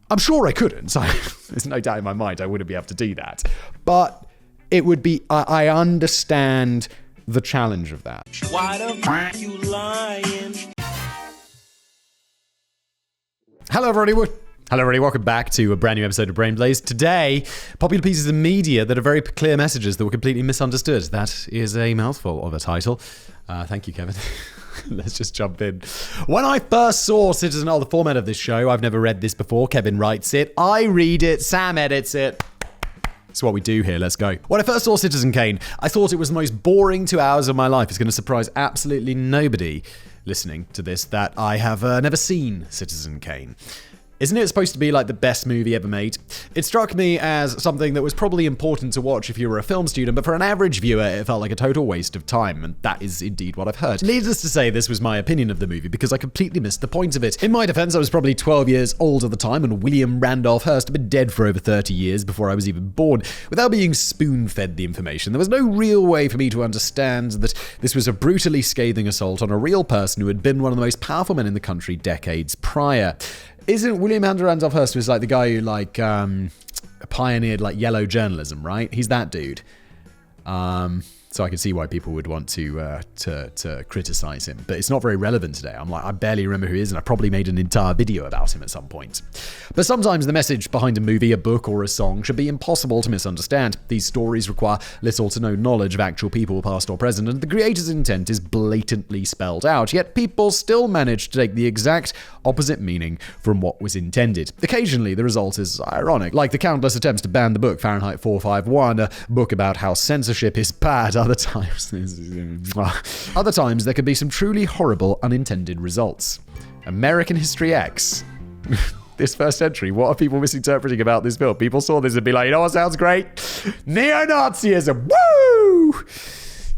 I'm sure I couldn't. There's no doubt in my mind I wouldn't be able to do that. But it would be, I understand the challenge of that. Why the fuck you lying? Hello everybody, welcome back to a brand new episode of Brain Blaze. Today, popular pieces of media that are very clear messages that were completely misunderstood. That is a mouthful of a title. Thank you, Kevin. Let's just jump in. When I first saw Citizen, the format of this show, I've never read this before. Kevin writes it, I read it, Sam edits it. That's what we do here. Let's go. When I first saw Citizen Kane, I thought it was the most boring 2 hours of my life. It's going to surprise absolutely nobody listening to this that I have never seen Citizen Kane. Isn't it supposed to be like the best movie ever made? It struck me as something that was probably important to watch if you were a film student, but for an average viewer, it felt like a total waste of time, and that is indeed what I've heard. Needless to say, this was my opinion of the movie because I completely missed the point of it. In my defense, I was probably 12 years old at the time, and William Randolph Hearst had been dead for over 30 years before I was even born. Without being spoon-fed the information, there was no real way for me to understand that this was a brutally scathing assault on a real person who had been one of the most powerful men in the country decades prior. Isn't William Randolph Hearst was like the guy who pioneered yellow journalism, right? He's that dude. So I can see why people would want to criticize him, but it's not very relevant today. I barely remember who he is, and I probably made an entire video about him at some point. But sometimes the message behind a movie, a book, or a song should be impossible to misunderstand. These stories require little to no knowledge of actual people, past or present, and the creator's intent is blatantly spelled out, yet people still manage to take the exact opposite meaning from what was intended. Occasionally, the result is ironic, like the countless attempts to ban the book Fahrenheit 451, a book about how censorship is bad. Other times, there can be some truly horrible unintended results. American History X. This first entry, what are people misinterpreting about this film? People saw this and be like, you know what sounds great? Neo-Nazism, woo!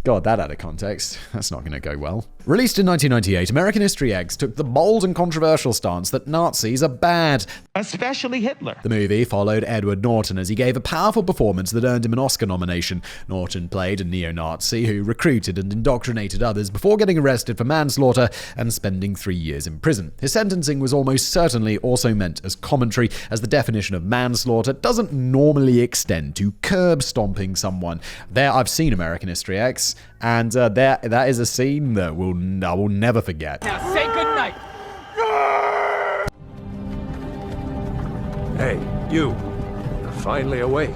God, that out of context. That's not going to go well. Released in 1998, American History X took the bold and controversial stance that Nazis are bad. Especially Hitler. The movie followed Edward Norton as he gave a powerful performance that earned him an Oscar nomination. Norton played a neo-Nazi who recruited and indoctrinated others before getting arrested for manslaughter and spending 3 years in prison. His sentencing was almost certainly also meant as commentary, as the definition of manslaughter doesn't normally extend to curb stomping someone. There, I've seen American History X, and that is a scene that I will never forget. Now say goodnight. Hey, you. You're finally awake.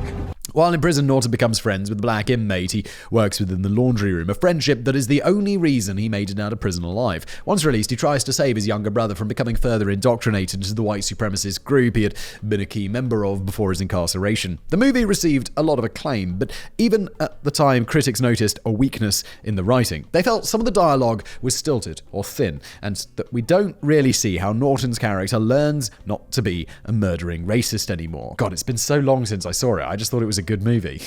While in prison, Norton becomes friends with the black inmate he works with in the laundry room, a friendship that is the only reason he made it out of prison alive. Once released, he tries to save his younger brother from becoming further indoctrinated into the white supremacist group he had been a key member of before his incarceration. The movie received a lot of acclaim, but even at the time, critics noticed a weakness in the writing. They felt some of the dialogue was stilted or thin, and that we don't really see how Norton's character learns not to be a murdering racist anymore. God, it's been so long since I saw it. I just thought it was a good movie.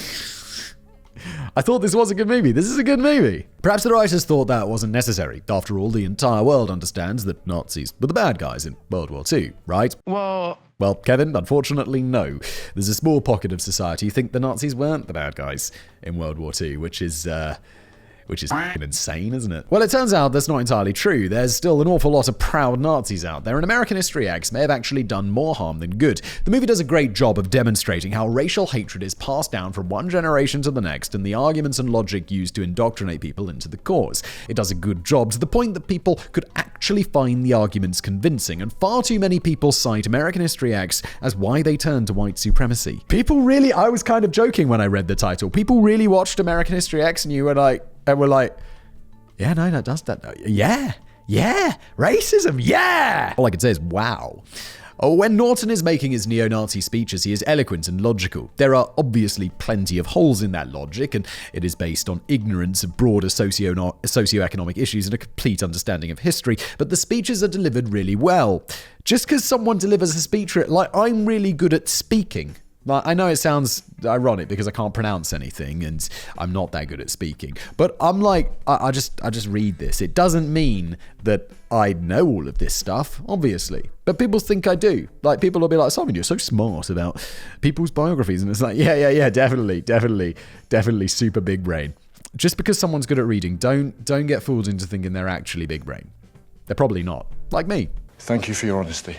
I thought this was a good movie. This is a good movie. Perhaps the writers thought that wasn't necessary. After all, the entire world understands that Nazis were the bad guys in World War II, right? Well, Kevin, unfortunately, no. There's a small pocket of society who think the Nazis weren't the bad guys in World War II, which is f***ing insane, isn't it? Well, it turns out that's not entirely true. There's still an awful lot of proud Nazis out there, and American History X may have actually done more harm than good. The movie does a great job of demonstrating how racial hatred is passed down from one generation to the next, and the arguments and logic used to indoctrinate people into the cause. It does a good job to the point that people could actually find the arguments convincing, and far too many people cite American History X as why they turned to white supremacy. I was kind of joking when I read the title. People really watched American History X and we're like, yeah, no, that does that. Yeah, racism, yeah. All I can say is, wow. When Norton is making his neo-Nazi speeches, he is eloquent and logical. There are obviously plenty of holes in that logic, and it is based on ignorance of broader socioeconomic issues and a complete understanding of history, but the speeches are delivered really well. Just because someone delivers a speech, I'm really good at speaking. I know it sounds ironic because I can't pronounce anything and I'm not that good at speaking, but I'm like, I just read this. It doesn't mean that I know all of this stuff, obviously, but people think I do. Like, people will be like, Simon, you're so smart about people's biographies. And it's like, yeah, definitely super big brain. Just because someone's good at reading, don't get fooled into thinking they're actually big brain. They're probably not, like me. Thank you for your honesty.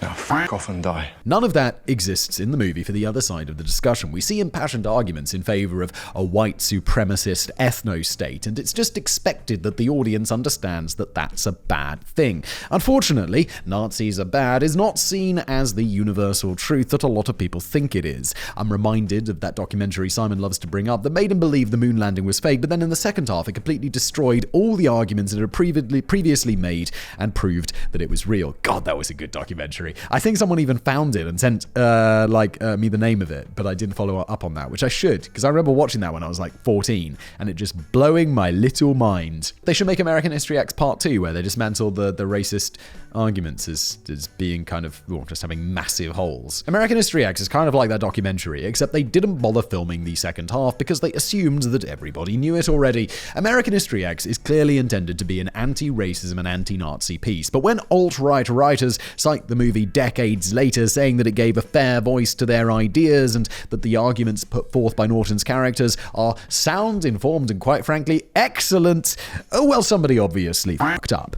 Now f*** off and die. None of that exists in the movie for the other side of the discussion. We see impassioned arguments in favor of a white supremacist ethno-state, and it's just expected that the audience understands that that's a bad thing. Unfortunately, Nazis are bad is not seen as the universal truth that a lot of people think it is. I'm reminded of that documentary Simon loves to bring up that made him believe the moon landing was fake, but then in the second half it completely destroyed all the arguments it had previously made and proved that it was real. God, that was a good documentary. I think someone even found it and sent me the name of it, but I didn't follow up on that, which I should, because I remember watching that when I was like 14 and it just blowing my little mind. They should make American History X Part 2 where they dismantle the racist arguments as being kind of just having massive holes. American History X is kind of like that documentary, except they didn't bother filming the second half because they assumed that everybody knew it already. American History X is clearly intended to be an anti-racism and anti-Nazi piece, but when alt-right writers cite the movie decades later saying that it gave a fair voice to their ideas and that the arguments put forth by Norton's characters are sound, informed, and quite frankly, excellent, oh well, somebody obviously fucked up.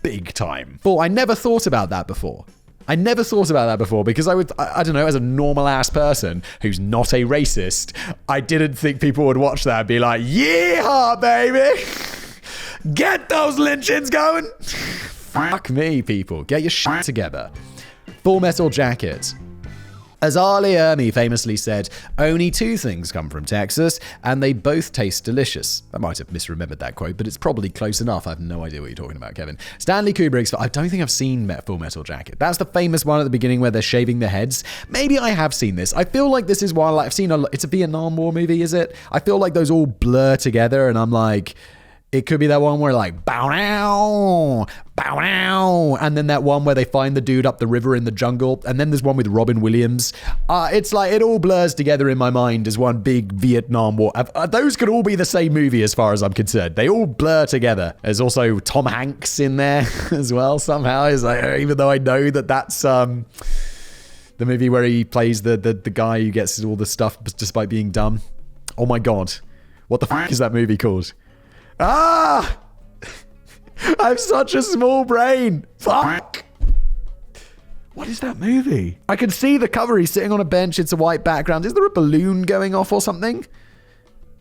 Big time. Well, I never thought about that before. Because I don't know, as a normal ass person who's not a racist, I didn't think people would watch that and be like, yeehaw, baby! Get those lynchings going! Fuck me, people. Get your shit together. Full Metal Jacket. As Ali Ermey famously said, only two things come from Texas, and they both taste delicious. I might have misremembered that quote, but it's probably close enough. I have no idea what you're talking about, Kevin. Stanley Kubrick's... I don't think I've seen Full Metal Jacket. That's the famous one at the beginning where they're shaving their heads. Maybe I have seen this. I feel like this is one I've seen it's a Vietnam War movie, is it? I feel like those all blur together, and I'm like... It could be that one where like, bow now, and then that one where they find the dude up the river in the jungle, and then there's one with Robin Williams. It's like, it all blurs together in my mind as one big Vietnam War. Those could all be the same movie as far as I'm concerned. They all blur together. There's also Tom Hanks in there as well somehow. It's like, even though I know that that's the movie where he plays the guy who gets all the stuff despite being dumb. Oh my God. What the fuck is that movie called? I have such a small brain. Fuck. What is that movie? I can see the cover. He's sitting on a bench. It's a white background. Is there a balloon going off or something?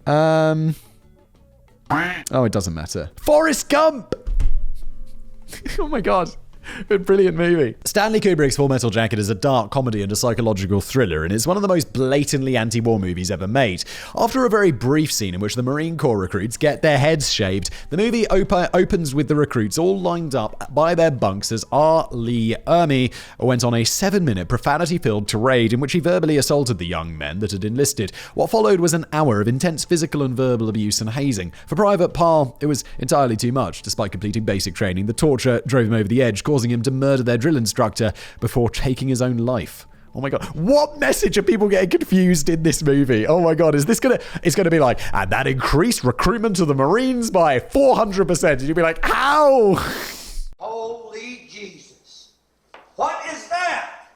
Oh, it doesn't matter. Forrest Gump. Oh my God. A brilliant movie. Stanley Kubrick's Full Metal Jacket is a dark comedy and a psychological thriller, and it's one of the most blatantly anti-war movies ever made. After a very brief scene in which the Marine Corps recruits get their heads shaved, the movie opens with the recruits all lined up by their bunks as R. Lee Ermey went on a 7-minute profanity-filled tirade in which he verbally assaulted the young men that had enlisted. What followed was an hour of intense physical and verbal abuse and hazing. For Private Parr, it was entirely too much. Despite completing basic training, the torture drove him over the edge, causing him to murder their drill instructor before taking his own life. Oh my God. What message are people getting confused in this movie? Oh my God. Is this it's gonna be like, and that increased recruitment of the Marines by 400%. And you'll be like, how? Holy Jesus. What is that?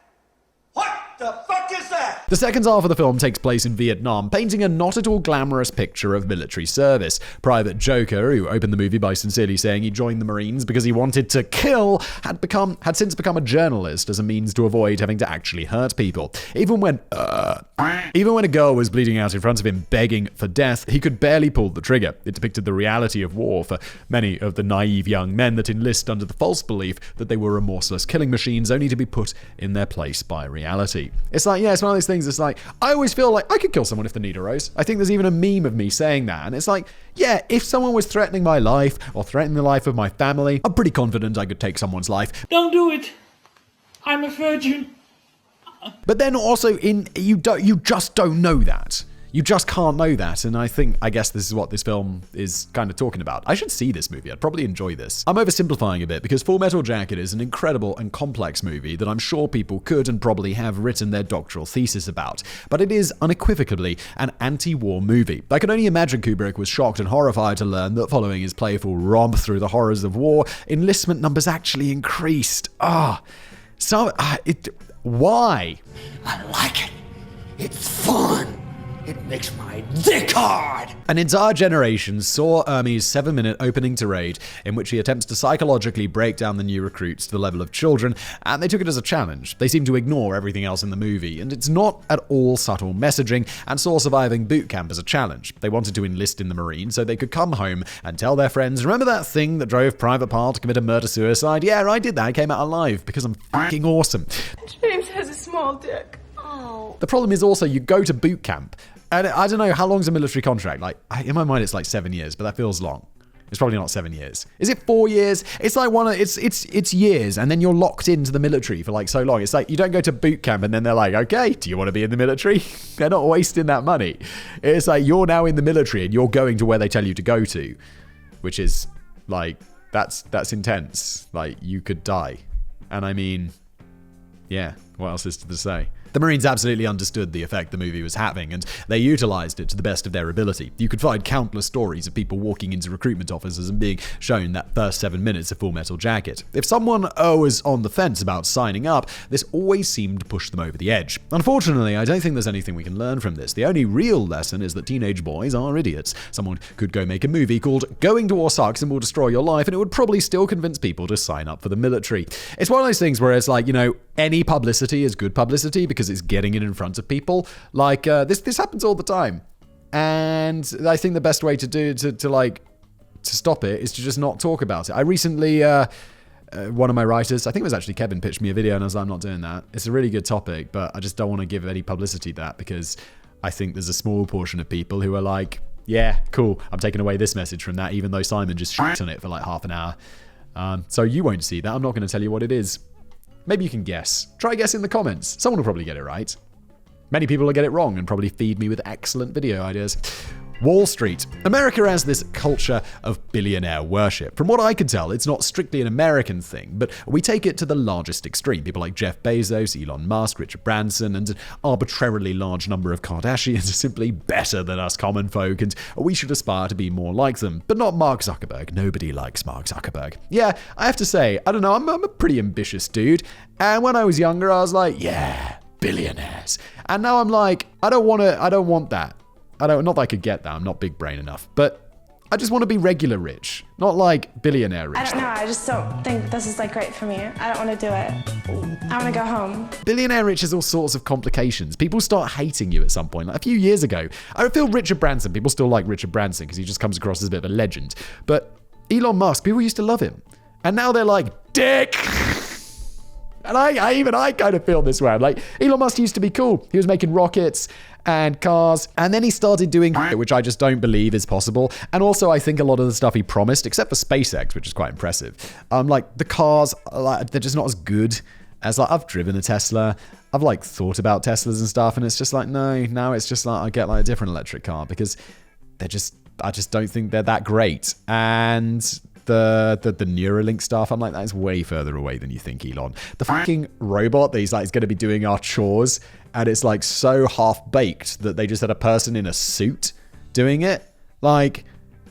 What the fuck is that? The second half of the film takes place in Vietnam, painting a not at all glamorous picture of military service. Private Joker, who opened the movie by sincerely saying he joined the Marines because he wanted to kill, had since become a journalist as a means to avoid having to actually hurt people. Even when a girl was bleeding out in front of him begging for death, he could barely pull the trigger. It depicted the reality of war for many of the naive young men that enlist under the false belief that they were remorseless killing machines only to be put in their place by reality. It's like, yeah, it's one of those things. It's like, I always feel like I could kill someone if the need arose. I think there's even a meme of me saying that. And it's like, yeah, if someone was threatening my life or threatening the life of my family, I'm pretty confident I could take someone's life. Don't do it. I'm a virgin. But then also you just don't know that. You just can't know that, and I guess this is what this film is kind of talking about. I should see this movie. I'd probably enjoy this. I'm oversimplifying a bit because Full Metal Jacket is an incredible and complex movie that I'm sure people could and probably have written their doctoral thesis about. But it is unequivocally an anti-war movie. I can only imagine Kubrick was shocked and horrified to learn that following his playful romp through the horrors of war, enlistment numbers actually increased. Why? I like it. It's fun. It makes my dick hard. An entire generation saw Ermey's 7-minute opening tirade in which he attempts to psychologically break down the new recruits to the level of children, and they took it as a challenge. They seem to ignore everything else in the movie, and it's not at all subtle messaging, and saw surviving boot camp as a challenge. They wanted to enlist in the Marines so they could come home and tell their friends, remember that thing that drove Private Parr to commit a murder-suicide? Yeah, I did that. I came out alive because I'm fucking awesome. James has a small dick. Oh. The problem is also you go to boot camp, and I don't know how long's a military contract. Like, in my mind, it's like 7 years, but that feels long. It's probably not 7 years. Is it 4 years? It's like it's years, and then you're locked into the military for like so long. It's like you don't go to boot camp and then they're like, okay, do you want to be in the military? They're not wasting that money. It's like you're now in the military and you're going to where they tell you to go to, which is like that's intense. Like you could die, and I mean, yeah, what else is to say? The Marines absolutely understood the effect the movie was having, and they utilized it to the best of their ability. You could find countless stories of people walking into recruitment offices and being shown that first 7 minutes of Full Metal Jacket. If someone was on the fence about signing up, this always seemed to push them over the edge. Unfortunately, I don't think there's anything we can learn from this. The only real lesson is that teenage boys are idiots. Someone could go make a movie called Going to War Sucks and Will Destroy Your Life, and it would probably still convince people to sign up for the military. It's one of those things where it's like, any publicity is good publicity because it's getting it in front of people. Like this happens all the time, and I think the best way to stop it is to just not talk about it. I recently one of my writers, I think it was actually Kevin, pitched me a video, and I was like, I'm not doing that. It's a really good topic, but I just don't want to give any publicity to that because I think there's a small portion of people who are like, yeah, cool, I'm taking away this message from that, even though Simon just shit on it for like half an hour. So you won't see that. I'm not going to tell you what it is. Maybe you can guess. Try guess in the comments. Someone will probably get it right. Many people will get it wrong and probably feed me with excellent video ideas. Wall Street. America has this culture of billionaire worship. From what I can tell, it's not strictly an American thing, but we take it to the largest extreme. People like Jeff Bezos, Elon Musk, Richard Branson, and an arbitrarily large number of Kardashians are simply better than us common folk, and we should aspire to be more like them. But not Mark Zuckerberg. Nobody likes Mark Zuckerberg. Yeah, I have to say, I don't know, I'm a pretty ambitious dude, and when I was younger, I was like, yeah, billionaires. And now I'm like, I don't want that. Not that I could get that, I'm not big brain enough, but I just want to be regular rich, not like billionaire rich. I don't know, I just don't think this is like great for me. I don't want to do it. I want to go home. Billionaire rich has all sorts of complications. People start hating you at some point. Like a few years ago, I feel Richard Branson, people still like Richard Branson because he just comes across as a bit of a legend. But Elon Musk, people used to love him. And now they're like, dick! And I kind of feel this way. Like, Elon Musk used to be cool. He was making rockets and cars, and then he started doing which I just don't believe is possible. And also, I think a lot of the stuff he promised, except for SpaceX, which is quite impressive, like the cars, like they're just not as good as like I've driven a Tesla. I've like thought about Teslas and stuff, and it's just like no. Now it's just like I get like a different electric car because I just don't think they're that great. And the Neuralink stuff, I'm like, that's way further away than you think, Elon. The fucking robot that he's like is going to be doing our chores, and it's like so half-baked that they just had a person in a suit doing it. Like,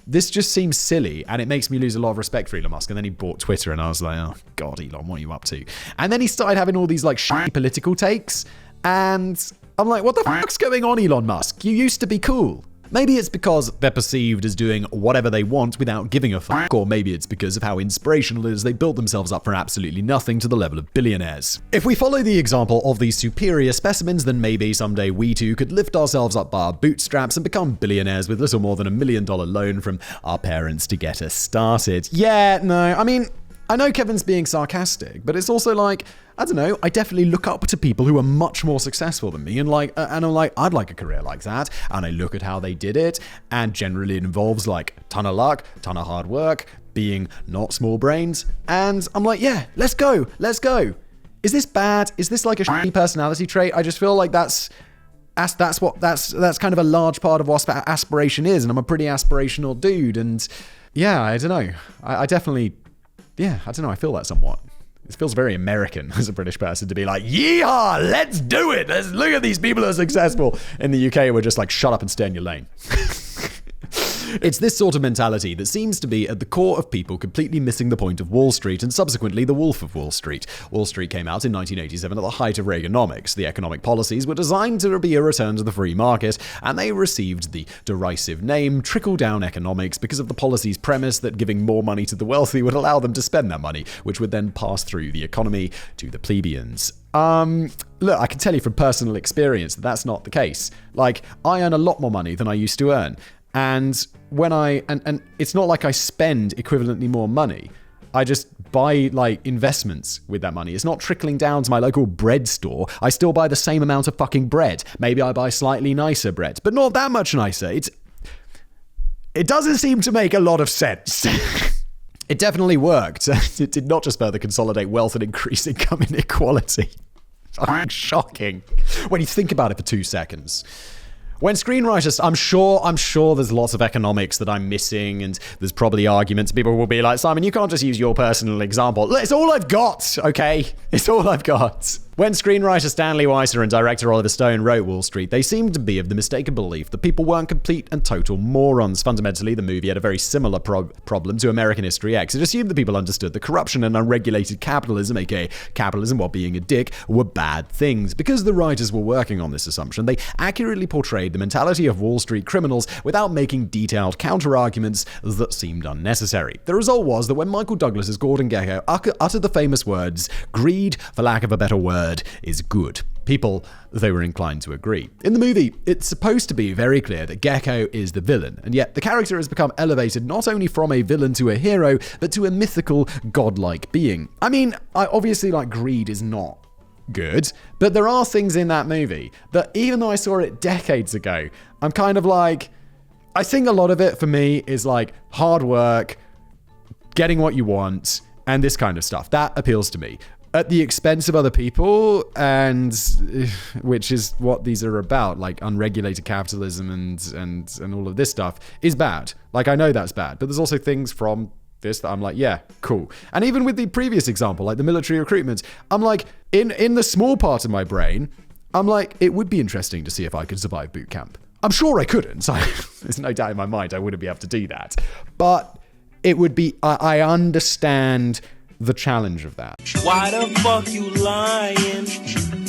this just seems silly, and it makes me lose a lot of respect for Elon Musk. And then he bought Twitter, and I was like, oh god, Elon, what are you up to? And then he started having all these like shitty political takes, and I'm like, what the fuck's going on, Elon Musk? You used to be cool. Maybe it's because they're perceived as doing whatever they want without giving a fuck, or maybe it's because of how inspirational it is they built themselves up for absolutely nothing to the level of billionaires. If we follow the example of these superior specimens, then maybe someday we too could lift ourselves up by our bootstraps and become billionaires with little more than $1 million loan from our parents to get us started. Yeah, no, I mean, I know Kevin's being sarcastic, but it's also like, I don't know, I definitely look up to people who are much more successful than me, and I'm like, I'd like a career like that, and I look at how they did it, and generally it involves like ton of luck, ton of hard work, being not small brains, and I'm like, yeah, let's go. Is this bad? Is this like a shitty personality trait? I just feel like that's kind of a large part of what aspiration is, and I'm a pretty aspirational dude, and yeah, I don't know, I definitely, yeah, I don't know, I feel that somewhat. It feels very American as a British person to be like, yeehaw, let's do it. Let's look at these people who are successful. In the UK, we're just like, shut up and stay in your lane. It's this sort of mentality that seems to be at the core of people completely missing the point of Wall Street and subsequently the Wolf of Wall Street. Wall Street came out in 1987 at the height of Reaganomics. The economic policies were designed to be a return to the free market, and they received the derisive name trickle-down economics because of the policy's premise that giving more money to the wealthy would allow them to spend that money, which would then pass through the economy to the plebeians. Look, I can tell you from personal experience that that's not the case. Like, I earn a lot more money than I used to earn. And when and it's not like I spend equivalently more money. I just buy like investments with that money. It's not trickling down to my local bread store. I still buy the same amount of fucking bread. Maybe I buy slightly nicer bread, but not that much nicer. It doesn't seem to make a lot of sense. It definitely worked. It did not just further consolidate wealth and increase income inequality. Shocking. When you think about it for 2 seconds. When screenwriters, I'm sure there's lots of economics that I'm missing, and there's probably arguments. People will be like, Simon, you can't just use your personal example. It's all I've got, okay? It's all I've got. When screenwriter Stanley Weiser and director Oliver Stone wrote Wall Street, they seemed to be of the mistaken belief that people weren't complete and total morons. Fundamentally, the movie had a very similar problem to American History X. It assumed that people understood that corruption and unregulated capitalism, aka capitalism while being a dick, were bad things. Because the writers were working on this assumption, they accurately portrayed the mentality of Wall Street criminals without making detailed counter-arguments that seemed unnecessary. The result was that when Michael Douglas's Gordon Gekko uttered the famous words, "Greed, for lack of a better word, is good," people, they were inclined to agree. In the movie, it's supposed to be very clear that Gekko is the villain, and yet the character has become elevated not only from a villain to a hero, but to a mythical, godlike being. I mean, obviously, like, greed is not good, but there are things in that movie that, even though I saw it decades ago, I'm kind of like, I think a lot of it for me is like hard work, getting what you want, and this kind of stuff. That appeals to me. At the expense of other people, and which is what these are about, like unregulated capitalism and all of this stuff is bad. Like, I know that's bad, but there's also things from this that I'm like, yeah, cool. And even with the previous example, like the military recruitment, I'm like, in the small part of my brain, I'm like, it would be interesting to see if I could survive boot camp. I'm sure I couldn't. So there's no doubt in my mind I wouldn't be able to do that. But it would be, I understand the challenge of that. Why the fuck you lying?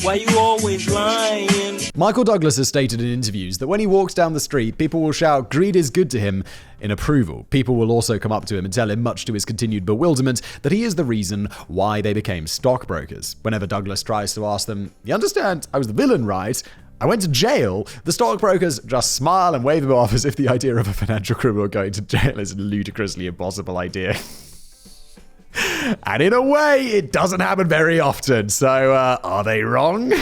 Why you always lying? Michael Douglas has stated in interviews that when he walks down the street, people will shout "greed is good" to him in approval. People will also come up to him and tell him, much to his continued bewilderment, that he is the reason why they became stockbrokers. Whenever Douglas tries to ask them, "You understand, I was the villain, right? I went to jail," the stockbrokers just smile and wave them off as if the idea of a financial criminal going to jail is a ludicrously impossible idea. And in a way, it doesn't happen very often, so are they wrong?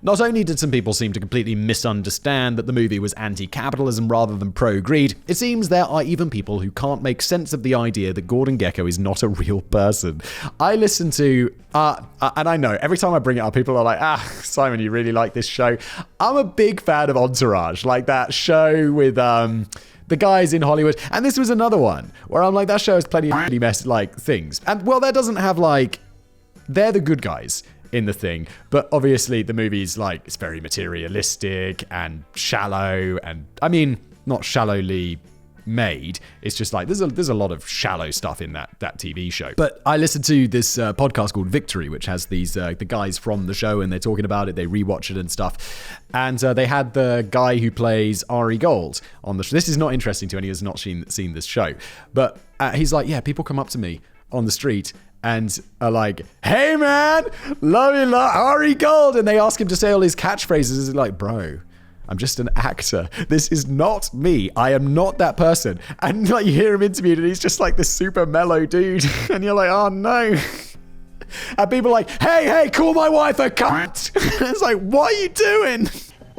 Not only did some people seem to completely misunderstand that the movie was anti-capitalism rather than pro-greed, it seems there are even people who can't make sense of the idea that Gordon Gekko is not a real person. I listen to, and I know, every time I bring it up, people are like, Simon, you really like this show? I'm a big fan of Entourage, like that show with, the guys in Hollywood. And this was another one where I'm like, that show has plenty of really messed like things. And well, that doesn't have like, they're the good guys in the thing. But obviously the movie's like, it's very materialistic and shallow. And I mean, not shallowly made. It's just like, there's a lot of shallow stuff in that TV show. But I listened to this podcast called Victory, which has these the guys from the show, and they're talking about it. They rewatch it and stuff. And they had the guy who plays Ari Gold on the show. This is not interesting to anyone who's not seen this show. But he's like, yeah, people come up to me on the street and are like, "Hey man, love you, Ari Gold." And they ask him to say all his catchphrases. He's like, "Bro, I'm just an actor. This is not me. I am not that person." And like, you hear him interviewed and he's just like this super mellow dude. And you're like, oh no. And people are like, hey, call my wife a cunt. And it's like, what are you doing?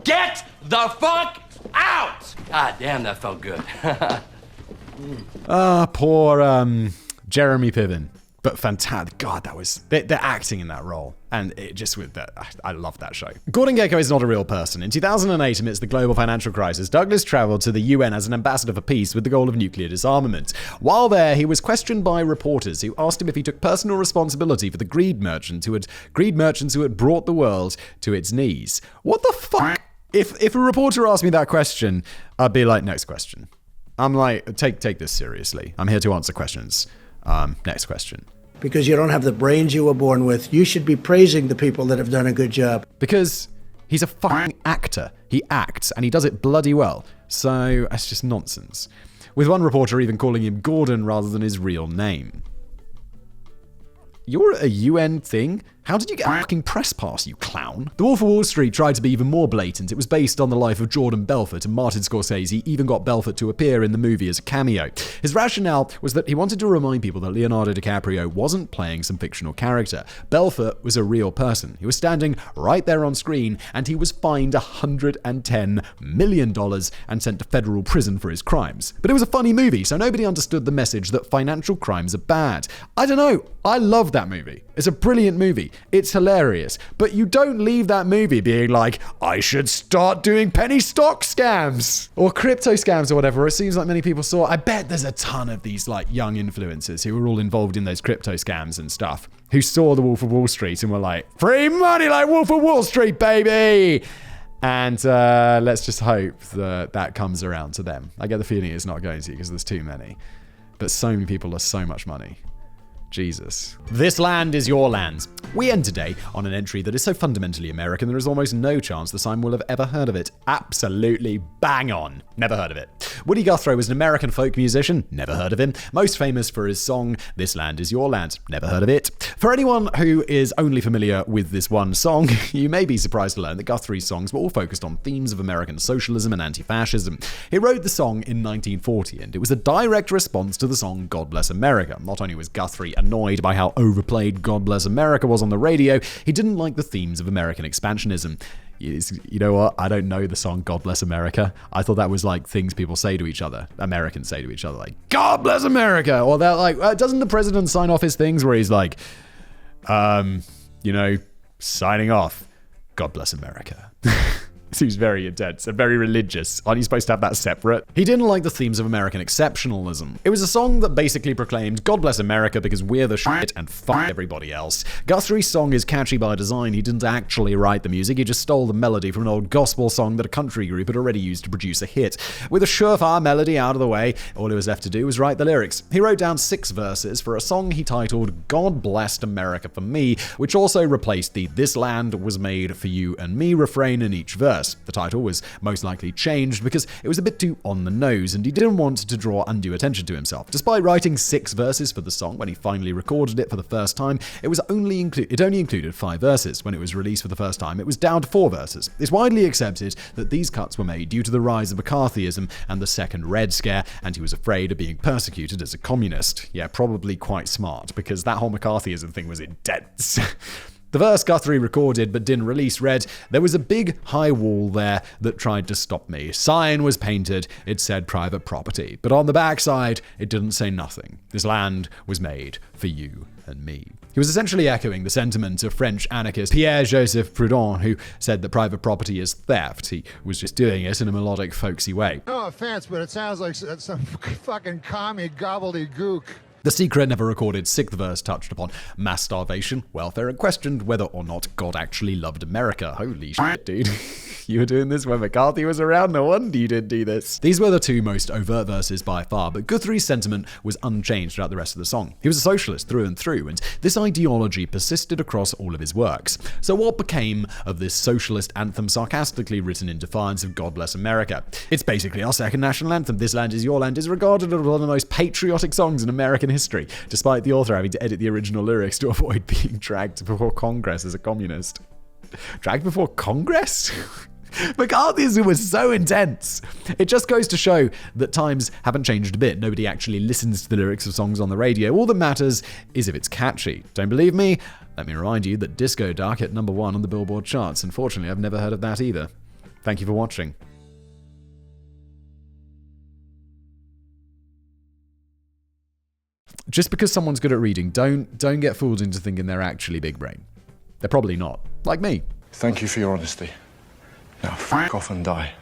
Get the fuck out! God damn, that felt good. Poor Jeremy Piven. But fantastic. God, that was... They're acting in that role. And it just... I love that show. Gordon Gekko is not a real person. In 2008, amidst the global financial crisis, Douglas traveled to the UN as an ambassador for peace with the goal of nuclear disarmament. While there, he was questioned by reporters who asked him if he took personal responsibility for the greed merchants who had brought the world to its knees. What the fuck? If a reporter asked me that question, I'd be like, next question. I'm like, take this seriously. I'm here to answer questions. Next question. Because you don't have the brains you were born with. You should be praising the people that have done a good job. Because he's a fucking actor. He acts, and he does it bloody well. So, that's just nonsense. With one reporter even calling him Gordon rather than his real name. You're a UN thing? How did you get a fucking press pass, you clown? The Wolf of Wall Street tried to be even more blatant. It was based on the life of Jordan Belfort, and Martin Scorsese even got Belfort to appear in the movie as a cameo. His rationale was that he wanted to remind people that Leonardo DiCaprio wasn't playing some fictional character. Belfort was a real person. He was standing right there on screen, and he was fined $110 million and sent to federal prison for his crimes. But it was a funny movie, so nobody understood the message that financial crimes are bad. I don't know. I love that movie. It's a brilliant movie. It's hilarious. But you don't leave that movie being like, I should start doing penny stock scams or crypto scams or whatever. It seems like many people saw. I bet there's a ton of these like young influencers who were all involved in those crypto scams and stuff who saw The Wolf of Wall Street and were like, free money like Wolf of Wall Street, baby. And let's just hope that comes around to them. I get the feeling it's not going to because there's too many. But so many people are so much money. Jesus. This land is your land. We end today on an entry that is so fundamentally American there is almost no chance the Simon will have ever heard of it. Absolutely bang on. Never heard of it. Woody Guthrie was an American folk musician. Never heard of him. Most famous for his song, This Land Is Your Land. Never heard of it. For anyone who is only familiar with this one song, you may be surprised to learn that Guthrie's songs were all focused on themes of American socialism and anti-fascism. He wrote the song in 1940, and it was a direct response to the song God Bless America. Not only was Guthrie annoyed by how overplayed God Bless America was on the radio, he didn't like the themes of American expansionism. You know what? I don't know the song God Bless America. I thought that was like things people say to each other. Americans say to each other, like, God bless America! Or they're like, doesn't the president sign off his things where he's like, signing off, God bless America. Seems very intense and very religious. Aren't you supposed to have that separate? He didn't like the themes of American exceptionalism. It was a song that basically proclaimed, God bless America because we're the shit and fuck everybody else. Guthrie's song is catchy by design. He didn't actually write the music. He just stole the melody from an old gospel song that a country group had already used to produce a hit. With a surefire melody out of the way, all he was left to do was write the lyrics. He wrote down 6 verses for a song he titled God Blessed America for Me, which also replaced the This Land Was Made for You and Me refrain in each verse. The title was most likely changed because it was a bit too on the nose and he didn't want to draw undue attention to himself. Despite writing 6 verses for the song, when he finally recorded it for the first time, it only included 5 verses. When it was released for the first time, it was down to 4 verses. It's widely accepted that these cuts were made due to the rise of McCarthyism and the Second Red Scare, and he was afraid of being persecuted as a communist. Yeah, probably quite smart, because that whole McCarthyism thing was intense. The verse Guthrie recorded but didn't release read, there was a big high wall there that tried to stop me. Sign was painted, it said private property. But on the backside, it didn't say nothing. This land was made for you and me. He was essentially echoing the sentiment of French anarchist Pierre-Joseph Proudhon, who said that private property is theft. He was just doing it in a melodic, folksy way. No offense, but it sounds like some fucking commie gobbledygook. The Secret never recorded 6th verse touched upon mass starvation, welfare, and questioned whether or not God actually loved America. Holy shit, dude. You were doing this when McCarthy was around? No wonder you didn't do this. These were the 2 most overt verses by far, but Guthrie's sentiment was unchanged throughout the rest of the song. He was a socialist through and through, and this ideology persisted across all of his works. So what became of this socialist anthem sarcastically written in defiance of God Bless America? It's basically our second national anthem. This Land Is Your Land is regarded as one of the most patriotic songs in American history, despite the author having to edit the original lyrics to avoid being dragged before Congress as a communist. Dragged before Congress? McCarthyism was so intense. It just goes to show that times haven't changed a bit. Nobody actually listens to the lyrics of songs on the radio. All that matters is if it's catchy. Don't believe me? Let me remind you that Disco Duck hit number 1 on the Billboard charts. Unfortunately, I've never heard of that either. Thank you for watching. Just because someone's good at reading, don't get fooled into thinking they're actually big brain. They're probably not. Like me. Thank you for your honesty. Now, fuck off and die.